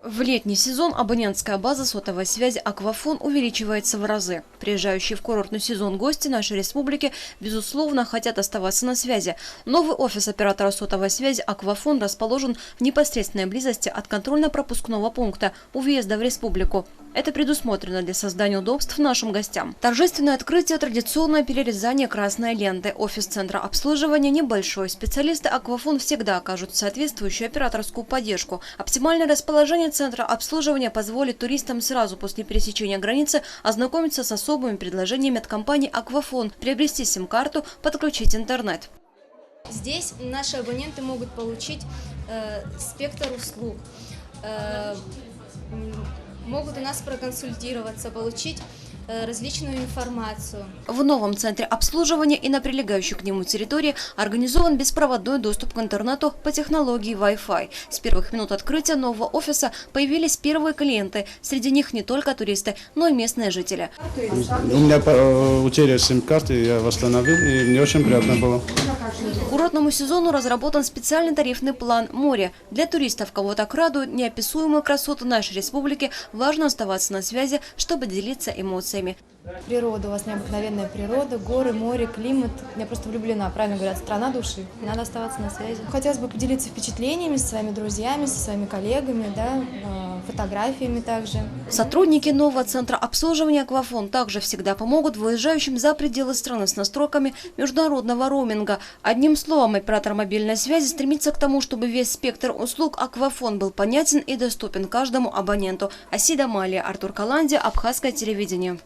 В летний сезон абонентская база сотовой связи «Аквафон» увеличивается в разы. Приезжающие в курортный сезон гости нашей республики, безусловно, хотят оставаться на связи. Новый офис оператора сотовой связи «Аквафон» расположен в непосредственной близости от контрольно-пропускного пункта у въезда в республику. Это предусмотрено для создания удобств нашим гостям. Торжественное открытие, традиционное перерезание красной ленты. Офис центра обслуживания небольшой. Специалисты «Аквафон» всегда окажут соответствующую операторскую поддержку. Оптимальное расположение центра обслуживания позволит туристам сразу после пересечения границы ознакомиться с особыми предложениями от компании «Аквафон», приобрести сим-карту, подключить интернет. Здесь наши абоненты могут получить спектр услуг, могут у нас проконсультироваться, получить различную информацию. В новом центре обслуживания и на прилегающей к нему территории организован беспроводной доступ к интернету по технологии Wi-Fi. С первых минут открытия нового офиса появились первые клиенты. Среди них не только туристы, но и местные жители. У меня утеря сим-карты, я восстановил, и мне очень приятно было. К курортному сезону разработан специальный тарифный план «Море». Для туристов, кого так радуют неописуемые красоты нашей республики, важно оставаться на связи, чтобы делиться эмоциями. Природа, у вас необыкновенная природа, горы, море, климат. Я просто влюблена, правильно говорят, страна души. Надо оставаться на связи. Хотелось бы поделиться впечатлениями со своими друзьями, со своими коллегами, да, фотографиями также. Сотрудники нового центра обслуживания «Аквафон» также всегда помогут выезжающим за пределы страны с настройками международного роуминга. Одним словом, оператор мобильной связи стремится к тому, чтобы весь спектр услуг «Аквафон» был понятен и доступен каждому абоненту. Асида Малия, Артур Каланди, Абхазское телевидение.